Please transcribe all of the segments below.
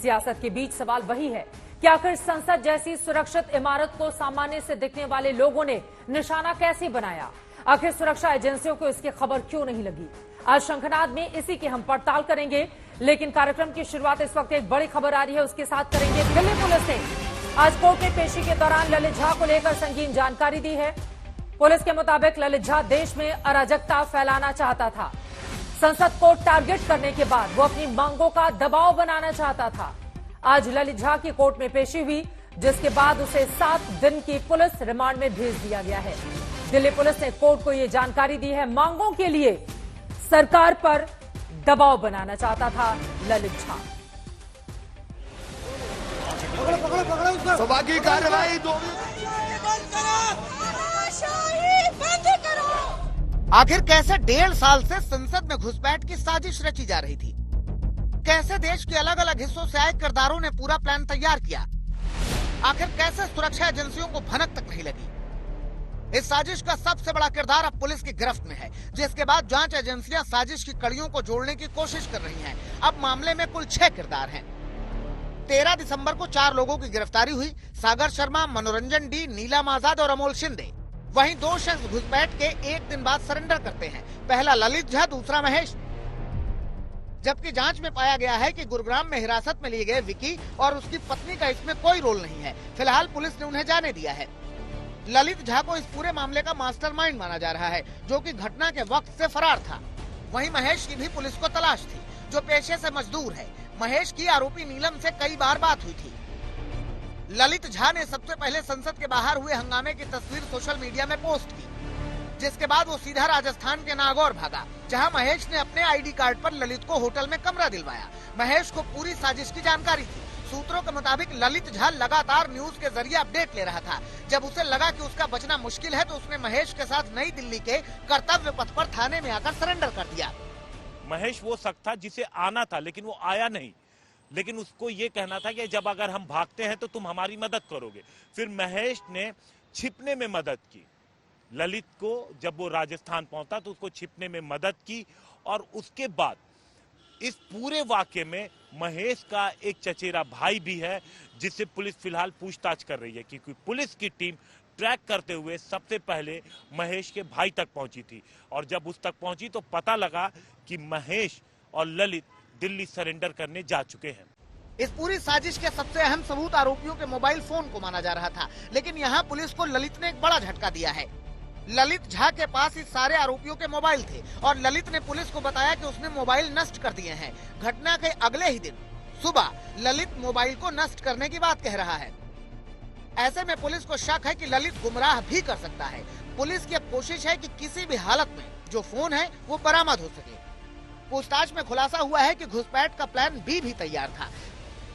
सियासत के बीच सवाल वही है कि आखिर संसद जैसी सुरक्षित इमारत को सामान्य से दिखने वाले लोगों ने निशाना कैसे बनाया? आखिर सुरक्षा एजेंसियों को इसकी खबर क्यों नहीं लगी? आज शंखनाद में इसी की हम पड़ताल करेंगे, लेकिन कार्यक्रम की शुरुआत इस वक्त एक बड़ी खबर आ रही है, उसके साथ करेंगे। दिल्ली पुलिस ने आज कोर्ट में पेशी के दौरान ललित झा को लेकर संगीन जानकारी दी है। पुलिस के मुताबिक ललित झा देश में अराजकता फैलाना चाहता था। संसद को टारगेट करने के बाद वो अपनी मांगों का दबाव बनाना चाहता था। आज ललित झा की कोर्ट में पेशी हुई, जिसके बाद उसे 7 दिन की पुलिस रिमांड में भेज दिया गया है। दिल्ली पुलिस ने कोर्ट को ये जानकारी दी है। मांगों के लिए सरकार पर दबाव बनाना चाहता था ललित झा। सभा की कार्रवाई आखिर कैसे 1.5 साल से संसद में घुसपैठ की साजिश रची जा रही थी? कैसे देश के अलग अलग हिस्सों से आए किरदारों ने पूरा प्लान तैयार किया? आखिर कैसे सुरक्षा एजेंसियों को भनक तक नहीं लगी? इस साजिश का सबसे बड़ा किरदार अब पुलिस की गिरफ्त में है, जिसके बाद जांच एजेंसियां साजिश की कड़ियों को जोड़ने की कोशिश कर रही हैं। अब मामले में कुल 6 किरदार हैं। 13 दिसंबर को 4 लोगों की गिरफ्तारी हुई। सागर शर्मा, मनोरंजन डी, नीलम आजाद और अमोल शिंदे। वहीं 2 शख्स घुसपैठ के 1 दिन बाद सरेंडर करते हैं। पहला ललित झा, दूसरा महेश। जबकि जांच में पाया गया है कि गुरुग्राम में हिरासत में लिए गए विकी और उसकी पत्नी का इसमें कोई रोल नहीं है। फिलहाल पुलिस ने उन्हें जाने दिया है। ललित झा को इस पूरे मामले का मास्टरमाइंड माना जा रहा है, जो कि घटना के वक्त से फरार था। वहीं महेश की भी पुलिस को तलाश थी, जो पेशे से मजदूर है। महेश की आरोपी नीलम से कई बार बात हुई थी। ललित झा ने सबसे पहले संसद के बाहर हुए हंगामे की तस्वीर सोशल मीडिया में पोस्ट की, जिसके बाद वो सीधा राजस्थान के नागौर भागा, जहां महेश ने अपने आईडी कार्ड पर ललित को होटल में कमरा दिलवाया। महेश को पूरी साजिश की जानकारी थी। सूत्रों के मुताबिक ललित झा लगातार न्यूज के जरिए अपडेट ले रहा था। जब उसे लगा कि उसका बचना मुश्किल है, तो उसने महेश के साथ नई दिल्ली के कर्तव्य पथ पर थाने में आकर सरेंडर कर दिया। महेश वो शख्स था जिसे आना था, लेकिन वो आया नहीं। लेकिन उसको ये कहना था कि जब अगर हम भागते हैं तो तुम हमारी मदद करोगे। फिर महेश ने छिपने में मदद की। ललित को जब वो राजस्थान पहुंचा तो उसको छिपने में मदद की, और उसके बाद इस पूरे वाकये में महेश का एक चचेरा भाई भी है, जिससे पुलिस फिलहाल पूछताछ कर रही है, क्योंकि पुलिस की टीम ट्रैक करते हुए सबसे पहले महेश के भाई तक पहुंची थी। और जब उस तक पहुंची तो पता लगा कि महेश और ललित दिल्ली सरेंडर करने जा चुके हैं। इस पूरी साजिश के सबसे अहम सबूत आरोपियों के मोबाइल फोन को माना जा रहा था, लेकिन यहाँ पुलिस को ललित ने एक बड़ा झटका दिया है। ललित झा के पास इस सारे आरोपियों के मोबाइल थे, और ललित ने पुलिस को बताया कि उसने मोबाइल नष्ट कर दिए हैं। घटना के अगले ही दिन सुबह ललित मोबाइल को नष्ट करने की बात कह रहा है। ऐसे में पुलिस को शक है कि ललित गुमराह भी कर सकता है। पुलिस की अब कोशिश है कि किसी भी हालत में जो फोन है वो बरामद हो सके। पूछताछ में खुलासा हुआ है कि घुसपैठ का प्लान बी भी तैयार था।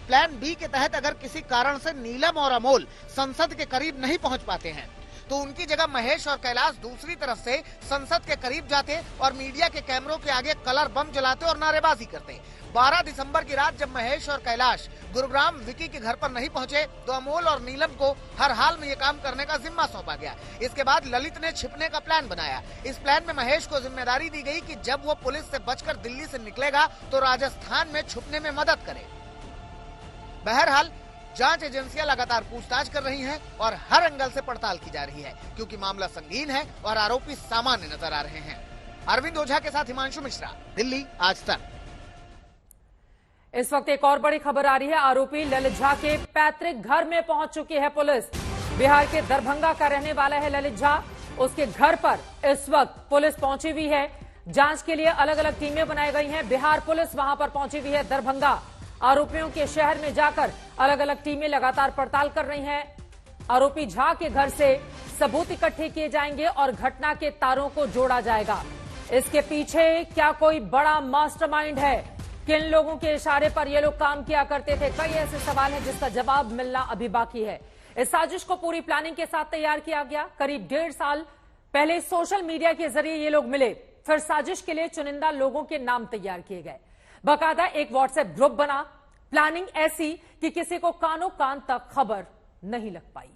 प्लान बी के तहत अगर किसी कारण से नीलम और अमोल संसद के करीब नहीं पहुंच पाते हैं, तो उनकी जगह महेश और कैलाश दूसरी तरफ से संसद के करीब जाते और मीडिया के कैमरों के आगे कलर बम जलाते और नारेबाजी करते। 12 दिसंबर की रात जब महेश और कैलाश गुरुग्राम विकी के घर पर नहीं पहुंचे, तो अमोल और नीलम को हर हाल में ये काम करने का जिम्मा सौंपा गया। इसके बाद ललित ने छिपने का प्लान बनाया। इस प्लान में महेश को जिम्मेदारी दी गई कि जब वो पुलिस से बचकर दिल्ली से निकलेगा तो राजस्थान में छुपने में मदद करे। बहरहाल जांच एजेंसियां लगातार पूछताछ कर रही हैं और हर एंगल से पड़ताल की जा रही है, क्योंकि मामला संगीन है और आरोपी सामान्य नजर आ रहे हैं। अरविंद ओझा के साथ हिमांशु मिश्रा, दिल्ली आज तक। इस वक्त एक और बड़ी खबर आ रही है। आरोपी ललित झा के पैतृक घर में पहुंच चुकी है पुलिस। बिहार के दरभंगा का रहने वाला है ललित झा। उसके घर पर इस वक्त पुलिस पहुंची हुई है। जांच के लिए अलग अलग टीमें बनाई गई हैं। बिहार पुलिस वहां पर पहुंची हुई है दरभंगा। आरोपियों के शहर में जाकर अलग अलग टीमें लगातार पड़ताल कर रही हैं। आरोपी झा के घर से सबूत इकट्ठे किए जाएंगे और घटना के तारों को जोड़ा जाएगा। इसके पीछे क्या कोई बड़ा मास्टरमाइंड है? किन लोगों के इशारे पर ये लोग काम किया करते थे? कई ऐसे सवाल हैं जिसका जवाब मिलना अभी बाकी है। इस साजिश को पूरी प्लानिंग के साथ तैयार किया गया। करीब 1.5 साल पहले सोशल मीडिया के जरिए ये लोग मिले, फिर साजिश के लिए चुनिंदा लोगों के नाम तैयार किए गए। बाकायदा एक व्हाट्सएप ग्रुप बना। प्लानिंग ऐसी कि किसी को कानों कान तक खबर नहीं लग पाई।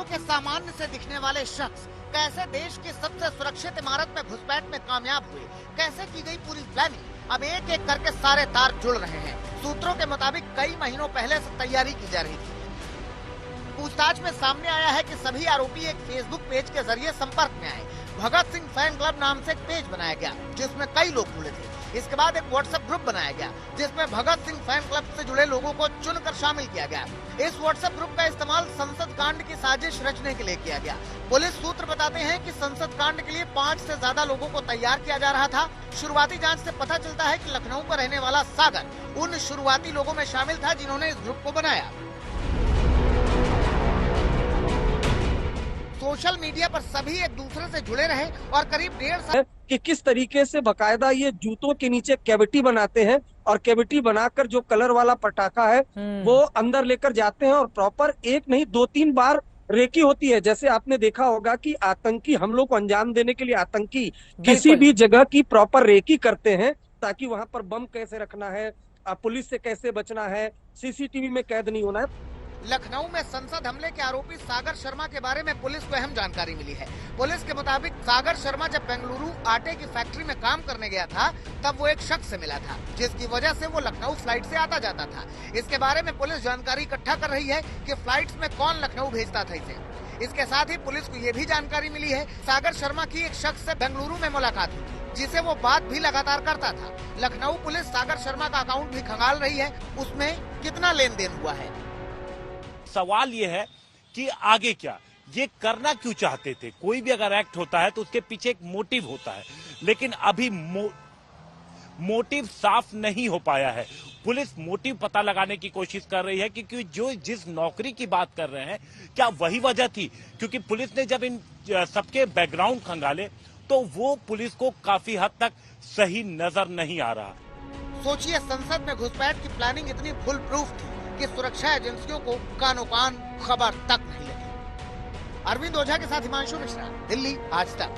के सामान्य से दिखने वाले शख्स कैसे देश की सबसे सुरक्षित इमारत में घुसपैठ में कामयाब हुए, कैसे की गई पूरी प्लानिंग, अब एक एक करके सारे तार जुड़ रहे हैं। सूत्रों के मुताबिक कई महीनों पहले से तैयारी की जा रही थी। पूछताछ में सामने आया है कि सभी आरोपी एक फेसबुक पेज के जरिए संपर्क में आए। भगत सिंह फैन क्लब नाम से एक पेज बनाया गया जिसमें कई लोग जुड़े थे। इसके बाद एक व्हाट्सएप ग्रुप बनाया गया जिसमें भगत सिंह फैन क्लब से जुड़े लोगों को चुनकर शामिल किया गया। इस व्हाट्सएप ग्रुप का इस्तेमाल संसद कांड की साजिश रचने के लिए किया गया। पुलिस सूत्र बताते हैं कि संसद कांड के लिए 5 से ज्यादा लोगों को तैयार किया जा रहा था। शुरुआती जांच से पता चलता है कि लखनऊ पर रहने वाला सागर उन शुरुआती लोगों में शामिल था जिन्होंने इस ग्रुप को बनाया। सोशल मीडिया पर सभी एक दूसरे से जुड़े रहे और करीब 1.5 साल कि किस तरीके से बकायदा ये जूतों के नीचे कैविटी बनाते हैं और कैविटी बनाकर जो कलर वाला पटाखा है वो अंदर लेकर जाते हैं और प्रॉपर एक नहीं 2-3 बार रेकी होती है। जैसे आपने देखा होगा कि आतंकी हमलों को अंजाम देने के लिए आतंकी किसी भी जगह की प्रॉपर रेकी करते हैं ताकि वहां पर बम कैसे रखना है, पुलिस से कैसे बचना है, सीसीटीवी में कैद नहीं होना है। लखनऊ में संसद हमले के आरोपी सागर शर्मा के बारे में पुलिस को अहम जानकारी मिली है। पुलिस के मुताबिक सागर शर्मा जब बेंगलुरु आटे की फैक्ट्री में काम करने गया था तब वो एक शख्स से मिला था जिसकी वजह से वो लखनऊ फ्लाइट से आता जाता था। इसके बारे में पुलिस जानकारी इकट्ठा कर रही है कि फ्लाइट्स में कौन लखनऊ भेजता था इसे। इसके साथ ही पुलिस को ये भी जानकारी मिली है सागर शर्मा की एक शख्स से बेंगलुरु में मुलाकात हुई थी जिसे वो बात भी लगातार करता था। लखनऊ पुलिस सागर शर्मा का अकाउंट भी खंगाल रही है, उसमें कितना लेन देन हुआ है। सवाल ये है कि आगे क्या, ये करना क्यों चाहते थे। कोई भी अगर एक्ट होता है तो उसके पीछे एक मोटिव होता है, लेकिन अभी मोटिव साफ नहीं हो पाया है। पुलिस मोटिव पता लगाने की कोशिश कर रही है कि जो जिस नौकरी की बात कर रहे हैं क्या वही वजह थी, क्योंकि पुलिस ने जब इन सबके बैकग्राउंड खंगाले तो वो पुलिस को काफी हद तक सही नजर नहीं आ रहा। सोचिए, संसद में घुसपैठ की प्लानिंग इतनी फुल प्रूफ थी कि सुरक्षा एजेंसियों को कानो कान खबर तक नहीं लगी। अरविंद ओझा के साथ हिमांशु मिश्रा, दिल्ली आज तक।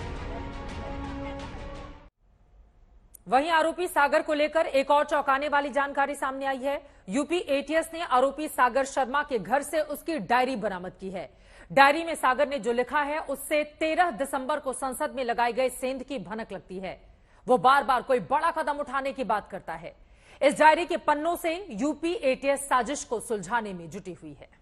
वहीं आरोपी सागर को लेकर एक और चौंकाने वाली जानकारी सामने आई है। यूपी एटीएस ने आरोपी सागर शर्मा के घर से उसकी डायरी बरामद की है। डायरी में सागर ने जो लिखा है उससे 13 दिसंबर को संसद में लगाए गए सेंध की भनक लगती है। वो बार बार कोई बड़ा कदम उठाने की बात करता है। इस डायरी के पन्नों से यूपी एटीएस साजिश को सुलझाने में जुटी हुई है।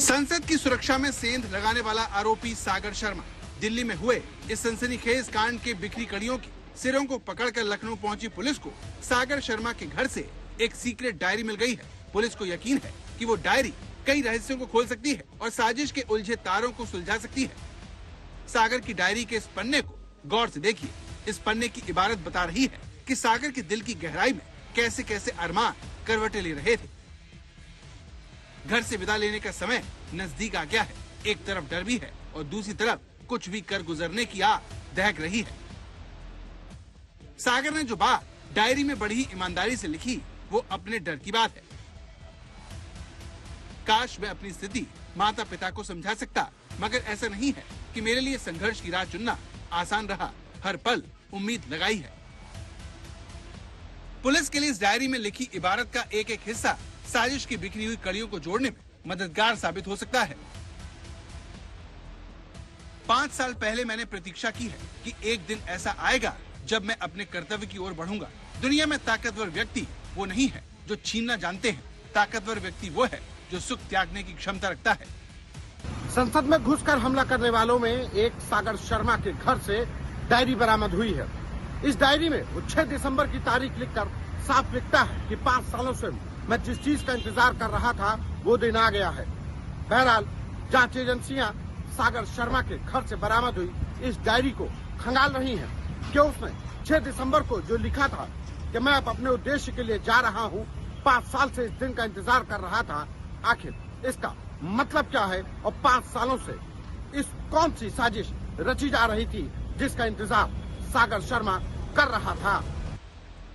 संसद की सुरक्षा में सेंध लगाने वाला आरोपी सागर शर्मा दिल्ली में हुए इस सनसनीखेज कांड के बिखरी कड़ियों की सिरों को पकड़कर लखनऊ पहुंची पुलिस को सागर शर्मा के घर से एक सीक्रेट डायरी मिल गई है। पुलिस को यकीन है कि वो डायरी कई रहस्यों को खोल सकती है और साजिश के उलझे तारों को सुलझा सकती है। सागर की डायरी के इस पन्ने को गौर से देखिए। इस पन्ने की इबारत बता रही है कि सागर के दिल की गहराई में कैसे कैसे अरमान करवटें ले रहे थे। घर से विदा लेने का समय नजदीक आ गया है। एक तरफ डर भी है और दूसरी तरफ कुछ भी कर गुजरने की आग दहक रही है। सागर ने जो बात डायरी में बड़ी ईमानदारी से लिखी वो अपने डर की बात है। काश मैं अपनी स्थिति माता पिता को समझा सकता, मगर ऐसा नहीं है कि मेरे लिए संघर्ष की राह चुनना आसान रहा। हर पल उम्मीद लगाई है। पुलिस के लिए इस डायरी में लिखी इबारत का एक एक हिस्सा साजिश की बिखरी हुई कड़ियों को जोड़ने में मददगार साबित हो सकता है। 5 साल पहले मैंने प्रतीक्षा की है कि एक दिन ऐसा आएगा जब मैं अपने कर्तव्य की ओर बढ़ूंगा। दुनिया में ताकतवर व्यक्ति वो नहीं है जो छीनना जानते हैं। ताकतवर व्यक्ति वो है जो सुख त्यागने की क्षमता रखता है। संसद में घुसकर हमला करने वालों में एक सागर शर्मा के घर से डायरी बरामद हुई है। इस डायरी में वो 6 दिसंबर की तारीख लिखकर साफ लिखता है कि 5 सालों से मैं जिस चीज का इंतजार कर रहा था वो दिन आ गया है। बहरहाल जांच एजेंसियां सागर शर्मा के घर से बरामद हुई इस डायरी को खंगाल रही हैं कि उसने 6 दिसंबर को जो लिखा था कि मैं अब अपने उद्देश्य के लिए जा रहा हूं, 5 साल से इस दिन का इंतजार कर रहा था, आखिर इसका मतलब क्या है और 5 सालों से इस कौन सी साजिश रची जा रही थी जिसका इंतजार सागर शर्मा कर रहा था।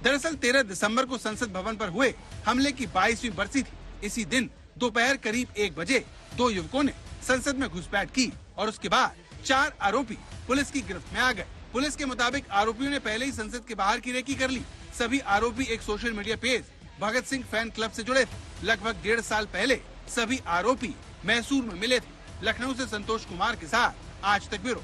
दरअसल 13 दिसंबर को संसद भवन पर हुए हमले की 22वीं बरसी थी। इसी दिन दोपहर करीब 1 बजे 2 युवकों ने संसद में घुसपैठ की और उसके बाद 4 आरोपी पुलिस की गिरफ्त में आ गए। पुलिस के मुताबिक आरोपियों ने पहले ही संसद के बाहर की रेकी कर ली। सभी आरोपी एक social media page Bhagat Singh fan club से जुड़े थे। लगभग 1.5 साल पहले सभी आरोपी मैसूर में मिले थे। लखनऊ से संतोष कुमार के साथ आज तक ब्यूरो।